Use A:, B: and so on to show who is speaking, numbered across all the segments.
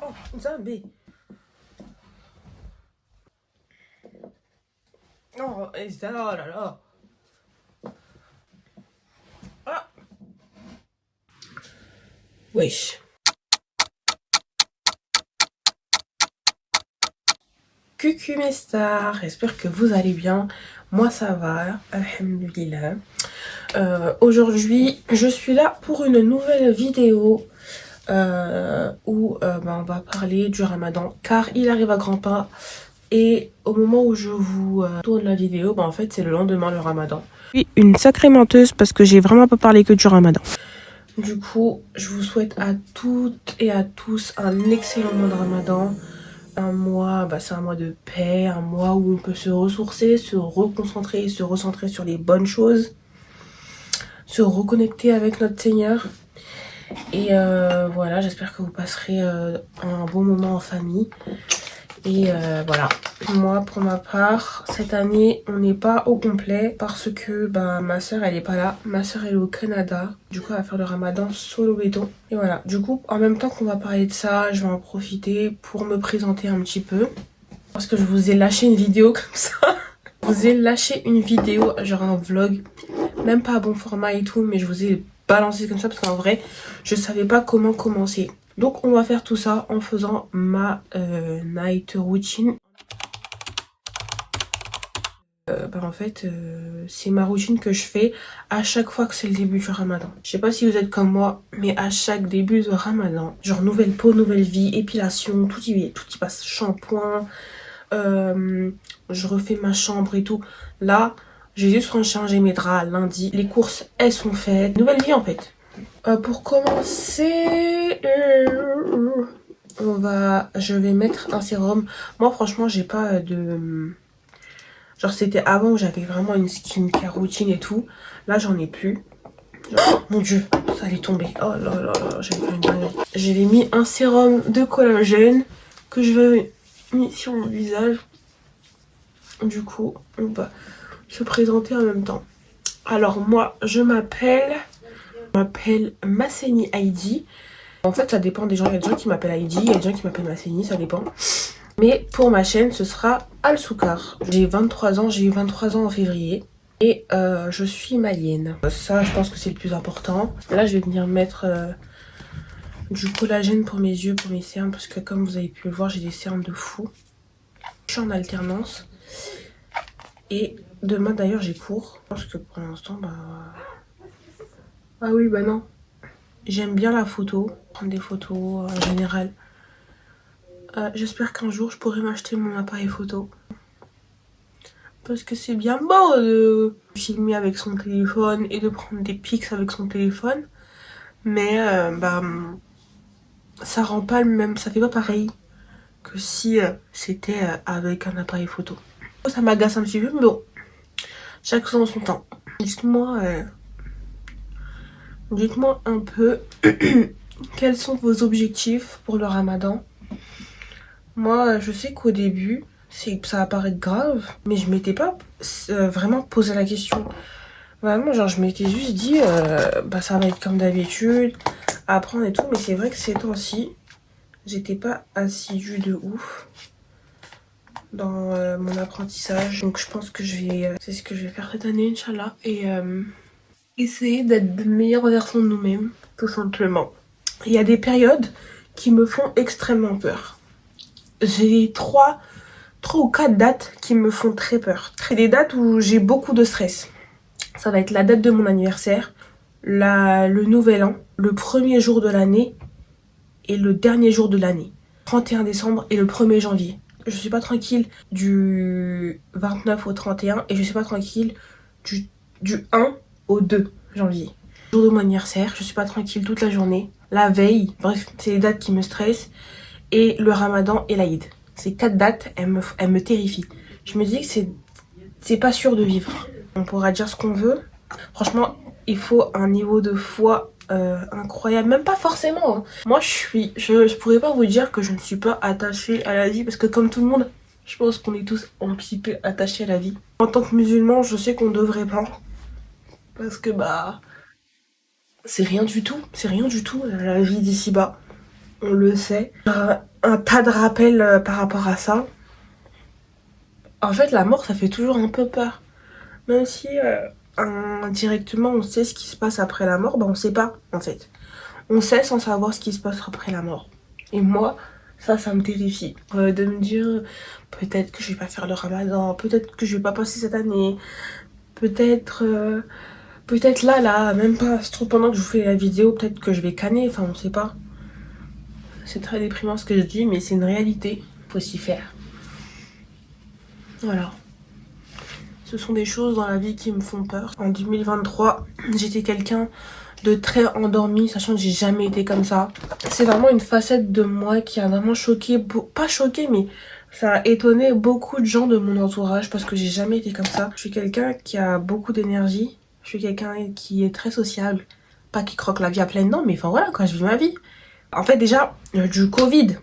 A: Oh, Zambé. Oh, et ça, oh là là. Ah, wesh. Coucou mes stars, j'espère que vous allez bien. Moi ça va, alhamdoulilah. Aujourd'hui, je suis là pour une nouvelle vidéo où on va parler du ramadan car il arrive à grands pas. Et au moment où je vous tourne la vidéo, en fait c'est le lendemain le ramadan. Je suis une sacrée menteuse parce que j'ai vraiment pas parlé que du ramadan. Du coup, je vous souhaite à toutes et à tous un excellent mois de ramadan. Un mois, c'est un mois de paix, un mois où on peut se ressourcer, se reconcentrer, se recentrer sur les bonnes choses, se reconnecter avec notre Seigneur. Et voilà, j'espère que vous passerez un bon moment en famille. Et voilà, moi pour ma part, cette année on n'est pas au complet parce que ma soeur elle est pas là, ma soeur elle est au Canada, du coup elle va faire le ramadan solo béton. Et voilà, du coup en même temps qu'on va parler de ça, je vais en profiter pour me présenter un petit peu. Parce que je vous ai lâché une vidéo comme ça. Je vous ai lâché une vidéo, genre un vlog, même pas à bon format et tout, mais je vous ai balancé comme ça parce qu'en vrai je savais pas comment commencer. Donc on va faire tout ça en faisant ma night routine. En fait, c'est ma routine que je fais à chaque fois que c'est le début du ramadan. Je sais pas si vous êtes comme moi, mais à chaque début de ramadan, genre nouvelle peau, nouvelle vie, épilation, tout y passe, shampoing, je refais ma chambre et tout. Là, j'ai juste changer mes draps lundi. Les courses, elles sont faites. Nouvelle vie en fait. Pour commencer, je vais mettre un sérum. Moi, franchement, j'ai pas de... Genre, c'était avant où j'avais vraiment une skincare routine et tout. Là, j'en ai plus. Genre, mon dieu, ça allait tomber. Oh là là là, j'avais fait une dinguerie. J'avais mis un sérum de collagène que je vais mettre sur mon visage. Du coup, on va se présenter en même temps. Alors, moi, je m'appelle Masseni Heidi. En fait, ça dépend des gens. Il y a des gens qui m'appellent Heidi, il y a des gens qui m'appellent Masseni, ça dépend. Mais pour ma chaîne, ce sera Al Soukar. J'ai 23 ans, j'ai eu 23 ans en février. Et je suis malienne. Ça, je pense que c'est le plus important. Là, je vais venir mettre du collagène pour mes yeux, pour mes cernes. Parce que comme vous avez pu le voir, j'ai des cernes de fou. Je suis en alternance. Et demain, d'ailleurs, j'ai cours. Je pense que pour l'instant, ah oui, non. J'aime bien la photo. Prendre des photos en général. J'espère qu'un jour, je pourrai m'acheter mon appareil photo. Parce que c'est bien beau de filmer avec son téléphone et de prendre des pics avec son téléphone. Mais ça rend pas le même, ça fait pas pareil que si c'était avec un appareil photo. Ça m'agace un petit peu, mais bon, chaque chose en son temps. Dites-moi un peu quels sont vos objectifs pour le ramadan. Moi, je sais qu'au début, ça va paraître grave, mais je m'étais pas vraiment posé la question. Vraiment, genre, je m'étais juste dit, ça va être comme d'habitude, apprendre et tout, mais c'est vrai que ces temps-ci, j'étais pas assidue de ouf dans mon apprentissage. Donc, je pense que c'est ce que je vais faire cette année, Inch'Allah, et essayer d'être de meilleure version de nous-mêmes, tout simplement. Il y a des périodes qui me font extrêmement peur. J'ai trois ou quatre dates qui me font très peur. C'est des dates où j'ai beaucoup de stress. Ça va être la date de mon anniversaire, le nouvel an, le premier jour de l'année et le dernier jour de l'année. 31 décembre et le 1er janvier. Je suis pas tranquille du 29 au 31 et je suis pas tranquille du 1 au 2 janvier. Jour de mon anniversaire, je suis pas tranquille toute la journée. La veille, bref, c'est les dates qui me stressent. Et le ramadan et l'Aïd. Ces 4 dates, elles me terrifient. Je me dis que c'est pas sûr de vivre. On pourra dire ce qu'on veut. Franchement, il faut un niveau de foi incroyable. Même pas forcément. Hein. Moi, je pourrais pas vous dire que je ne suis pas attachée à la vie. Parce que comme tout le monde, je pense qu'on est tous un petit peu attachés à la vie. En tant que musulman, je sais qu'on devrait pas. Parce que c'est rien du tout. C'est rien du tout la vie d'ici bas. on le sait. Un tas de rappels par rapport à ça. En fait, la mort, ça fait toujours un peu peur. Même si indirectement, on sait ce qui se passe après la mort, bah on sait pas, en fait. On sait sans savoir ce qui se passe après la mort. Et moi, ça me terrifie. De me dire, peut-être que je vais pas faire le ramadan, peut-être que je vais pas passer cette année, peut-être là, même pas, c'est trop pendant que je vous fais la vidéo, peut-être que je vais canner, enfin on sait pas. C'est très déprimant ce que je dis, mais c'est une réalité, faut s'y faire. Voilà. Ce sont des choses dans la vie qui me font peur. En 2023, j'étais quelqu'un de très endormi, sachant que j'ai jamais été comme ça. C'est vraiment une facette de moi qui a vraiment choqué, pas choqué, mais ça a étonné beaucoup de gens de mon entourage parce que j'ai jamais été comme ça. Je suis quelqu'un qui a beaucoup d'énergie. Je suis quelqu'un qui est très sociable. Pas qui croque la vie à pleines dents, mais enfin voilà, quoi, je vis ma vie. En fait, déjà, du Covid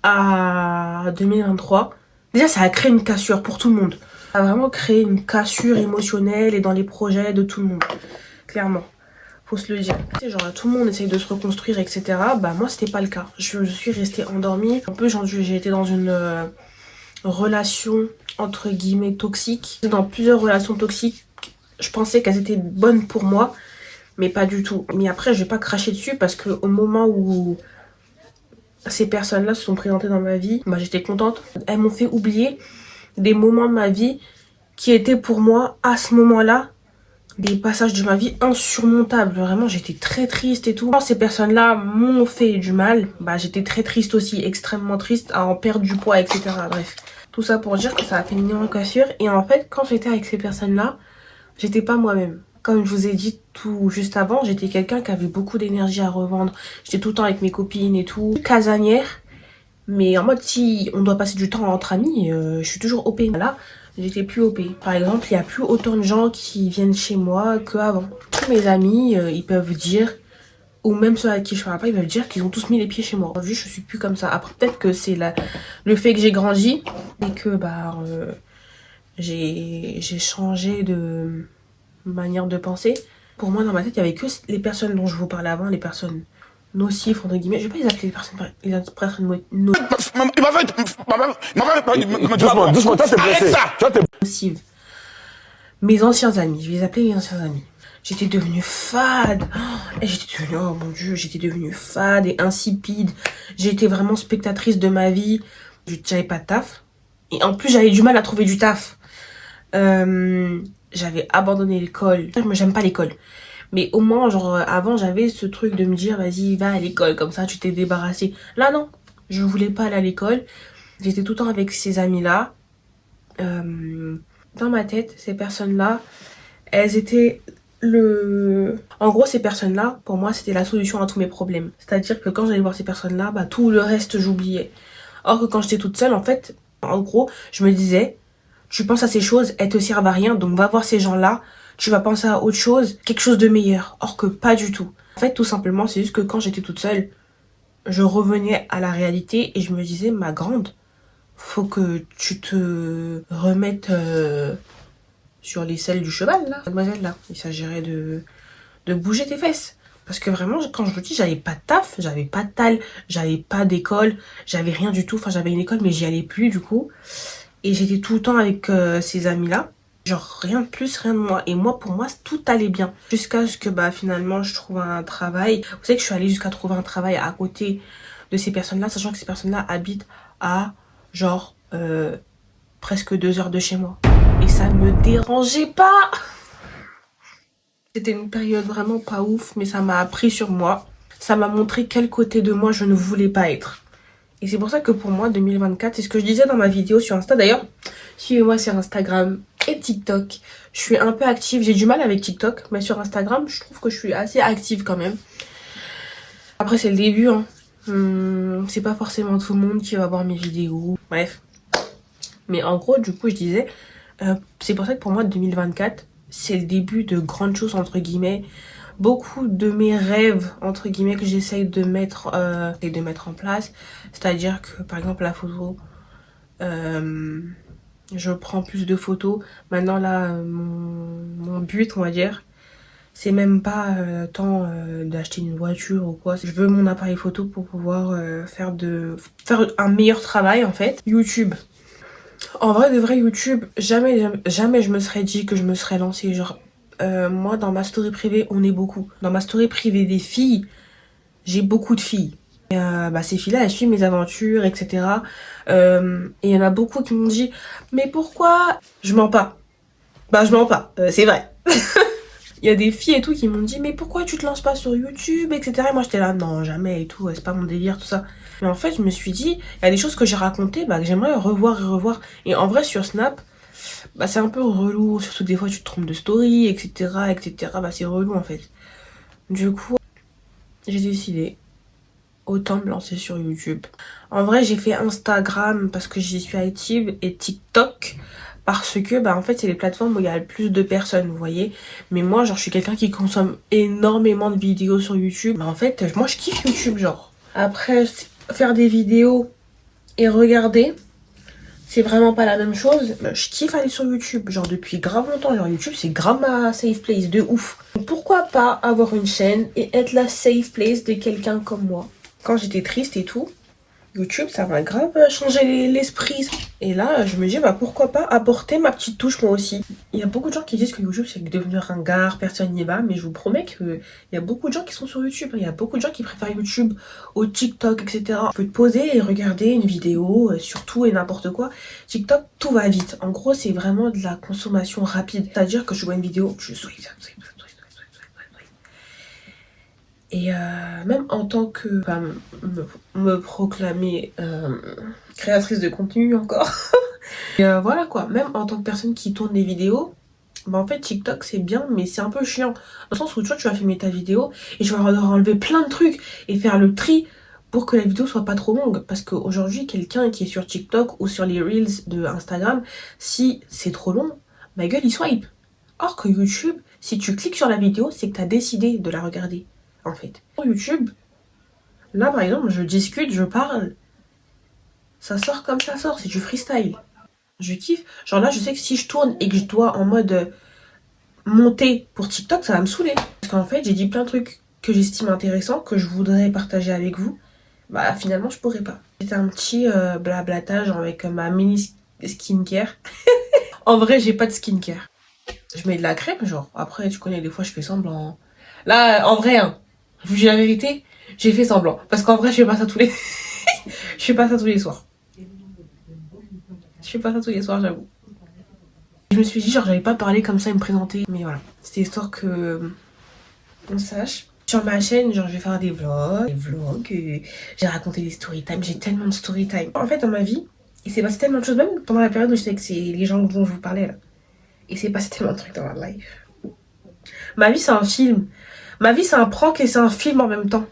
A: à 2023, déjà, ça a créé une cassure pour tout le monde. Ça a vraiment créé une cassure émotionnelle et dans les projets de tout le monde. Clairement. Faut se le dire. Tu sais, genre, tout le monde essaye de se reconstruire, etc. Bah, moi, c'était pas le cas. Je suis restée endormie. Un peu, j'ai été dans une relation, entre guillemets, toxique. Dans plusieurs relations toxiques, je pensais qu'elles étaient bonnes pour moi, mais pas du tout. Mais après, je vais pas cracher dessus parce que au moment où ces personnes-là se sont présentées dans ma vie, bah, j'étais contente. Elles m'ont fait oublier des moments de ma vie qui étaient pour moi, à ce moment-là, des passages de ma vie insurmontables. Vraiment, j'étais très triste et tout. Quand ces personnes-là m'ont fait du mal, bah j'étais très triste aussi, extrêmement triste, à en perdre du poids, etc. Bref, tout ça pour dire que ça a fait une énorme cassure. Et en fait, quand j'étais avec ces personnes-là, j'étais pas moi-même. Comme je vous ai dit tout juste avant, j'étais quelqu'un qui avait beaucoup d'énergie à revendre. J'étais tout le temps avec mes copines et tout. Casanière. Mais en mode, si on doit passer du temps entre amis, je suis toujours OP. Là, j'étais plus OP. Par exemple, il n'y a plus autant de gens qui viennent chez moi qu'avant. Tous mes amis, ils peuvent dire, ou même ceux à qui je parle pas, ils peuvent dire qu'ils ont tous mis les pieds chez moi. Aujourd'hui, je suis plus comme ça. Après, peut-être que c'est le fait que j'ai grandi et que bah j'ai changé de manière de penser. Pour moi, dans ma tête, il y avait que les personnes dont je vous parlais avant, les personnes nocives, entre guillemets. Je vais pas les appeler les personnes
B: Doucement, toi t'es blessé.
A: nocives. Mes anciens amis, je vais les appeler mes anciens amis. J'étais devenue fade. Et j'étais devenue, oh mon dieu, j'étais devenue fade et insipide. J'étais vraiment spectatrice de ma vie. J'avais pas de taf. Et en plus, j'avais du mal à trouver du taf. J'avais abandonné l'école. Moi, j'aime pas l'école. Mais au moins, genre, avant, j'avais ce truc de me dire, vas-y, va à l'école, comme ça, tu t'es débarrassé. Là, non. Je voulais pas aller à l'école. J'étais tout le temps avec ces amis-là. Dans ma tête, ces personnes-là, elles étaient En gros, ces personnes-là, pour moi, c'était la solution à tous mes problèmes. C'est-à-dire que quand j'allais voir ces personnes-là, bah, tout le reste, j'oubliais. Or que quand j'étais toute seule, en fait, en gros, je me disais, tu penses à ces choses, elles te servent à rien, donc va voir ces gens-là, tu vas penser à autre chose, quelque chose de meilleur. Or que pas du tout. En fait, tout simplement, c'est juste que quand j'étais toute seule, je revenais à la réalité et je me disais, ma grande, faut que tu te remettes sur les selles du cheval, là. Mademoiselle, là. Il s'agirait de bouger tes fesses. Parce que vraiment, quand je vous dis, j'avais pas de taf, j'avais pas de tal, j'avais pas d'école, j'avais rien du tout. Enfin, j'avais une école, mais j'y allais plus, du coup. Et j'étais tout le temps avec ces amis-là. Genre, rien de plus, rien de moins. Et moi, pour moi, tout allait bien. Jusqu'à ce que, bah, finalement, je trouve un travail. Vous savez que je suis allée jusqu'à trouver un travail à côté de ces personnes-là, sachant que ces personnes-là habitent à, genre, presque 2 heures de chez moi. Et ça ne me dérangeait pas. C'était une période vraiment pas ouf, mais ça m'a appris sur moi. Ça m'a montré quel côté de moi je ne voulais pas être. Et c'est pour ça que pour moi, 2024, c'est ce que je disais dans ma vidéo sur Insta. D'ailleurs, suivez-moi sur Instagram et TikTok. Je suis un peu active. J'ai du mal avec TikTok, mais sur Instagram, je trouve que je suis assez active quand même. Après, c'est le début, hein. C'est pas forcément tout le monde qui va voir mes vidéos. Bref. Mais en gros, du coup, je disais, c'est pour ça que pour moi, 2024, c'est le début de grandes choses, entre guillemets. Beaucoup de mes rêves, entre guillemets, que j'essaye de mettre en place. C'est-à-dire que, par exemple, la photo, je prends plus de photos. Maintenant, là, mon but, on va dire, C'est même pas tant d'acheter une voiture ou quoi. Je veux mon appareil photo pour pouvoir faire un meilleur travail en fait. YouTube. En vrai, de vrai, YouTube, jamais je me serais dit que je me serais lancée. Genre, moi, dans ma story privée, on est beaucoup. Dans ma story privée des filles, j'ai beaucoup de filles. Et, ces filles-là, elles suivent mes aventures, etc. Et il y en a beaucoup qui m'ont dit, mais pourquoi? Je mens pas. Bah, je mens pas, c'est vrai. Il y a des filles et tout qui m'ont dit, mais pourquoi tu te lances pas sur YouTube, etc. Et moi, j'étais là, non, jamais et tout, c'est pas mon délire, tout ça. Mais en fait, je me suis dit, il y a des choses que j'ai racontées, que j'aimerais revoir et revoir. Et en vrai, sur Snap, c'est un peu relou, surtout que des fois, tu te trompes de story, etc., etc. C'est relou, en fait. Du coup, j'ai décidé, autant me lancer sur YouTube. En vrai, j'ai fait Instagram parce que j'y suis active et TikTok parce que en fait c'est les plateformes où il y a le plus de personnes, vous voyez. Mais moi genre je suis quelqu'un qui consomme énormément de vidéos sur YouTube. En fait moi je kiffe YouTube genre. Après faire des vidéos et regarder, c'est vraiment pas la même chose. Je kiffe aller sur YouTube, genre depuis grave longtemps. Genre YouTube c'est grave ma safe place de ouf. Donc, pourquoi pas avoir une chaîne et être la safe place de quelqu'un comme moi. Quand j'étais triste et tout, YouTube, ça m'a grave changé l'esprit. Et là, je me dis, pourquoi pas apporter ma petite touche moi aussi. Il y a beaucoup de gens qui disent que YouTube, c'est devenu ringard, personne n'y va. Mais je vous promets qu'il y a beaucoup de gens qui sont sur YouTube. Il y a beaucoup de gens qui préfèrent YouTube au TikTok, etc. Tu peux te poser et regarder une vidéo sur tout et n'importe quoi. TikTok, tout va vite. En gros, c'est vraiment de la consommation rapide. C'est-à-dire que je vois une vidéo, je swipe. Et même en tant que me proclamer créatrice de contenu encore. Et voilà quoi, même en tant que personne qui tourne des vidéos, en fait TikTok c'est bien mais c'est un peu chiant. Dans le sens où tu vas filmer ta vidéo et tu vas enlever plein de trucs et faire le tri pour que la vidéo soit pas trop longue. Parce qu'aujourd'hui quelqu'un qui est sur TikTok ou sur les Reels de Instagram, si c'est trop long, ma gueule il swipe. Or que YouTube, si tu cliques sur la vidéo, c'est que tu as décidé de la regarder. En fait. Sur YouTube, là par exemple, je discute, je parle, ça sort comme ça sort, c'est du freestyle. Je kiffe. Genre là, je sais que si je tourne et que je dois en mode monter pour TikTok, ça va me saouler. Parce qu'en fait, j'ai dit plein de trucs que j'estime intéressants, que je voudrais partager avec vous. Finalement, je pourrais pas. C'était un petit blablatage avec ma mini skincare. En vrai, j'ai pas de skincare. Je mets de la crème, genre. Après, tu connais, des fois, je fais semblant. Là, en vrai, je vous dis la vérité, j'ai fait semblant. Parce qu'en vrai, je fais pas ça tous les... je fais pas ça tous les soirs. Je fais pas ça tous les soirs, j'avoue. Je me suis dit, genre, j'allais pas parler comme ça et me présenter. Mais voilà, c'était histoire que... on sache. Sur ma chaîne, genre, je vais faire des vlogs, j'ai raconté des story time. J'ai tellement de story time. En fait, dans ma vie, il s'est passé tellement de choses, même pendant la période où j'étais avec les gens dont je vous parlais, là. Il s'est passé tellement de trucs dans ma life. Ma vie, c'est un film. Ma vie, c'est un prank et c'est un film en même temps.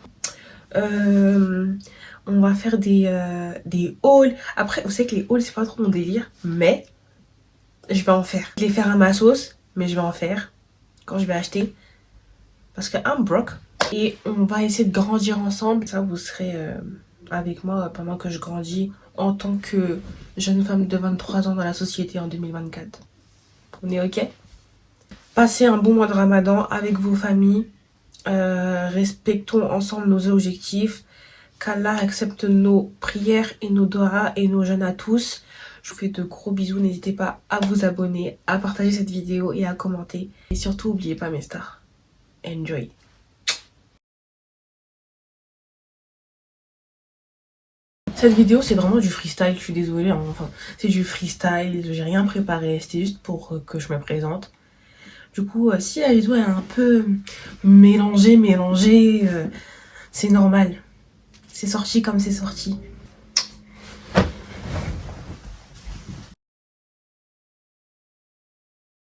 A: On va faire des hauls. Après, vous savez que les hauls, c'est pas trop mon délire. Mais, je vais en faire. Je vais les faire à ma sauce, mais je vais en faire quand je vais acheter. Parce que I'm broke. Et on va essayer de grandir ensemble. Ça, vous serez avec moi pendant que je grandis en tant que jeune femme de 23 ans dans la société en 2024. On est ok? Passez un bon mois de Ramadan avec vos familles. Respectons ensemble nos objectifs. Qu'Allah accepte nos prières et nos doigts et nos jeûnes à tous. Je vous fais de gros bisous. N'hésitez pas à vous abonner, à partager cette vidéo et à commenter. Et surtout, n'oubliez pas mes stars. Enjoy. Cette vidéo, c'est vraiment du freestyle. Je suis désolée. Enfin, c'est du freestyle. J'ai rien préparé. C'était juste pour que je me présente. Du coup, si la vidéo est un peu mélangée, c'est normal. C'est sorti comme c'est sorti.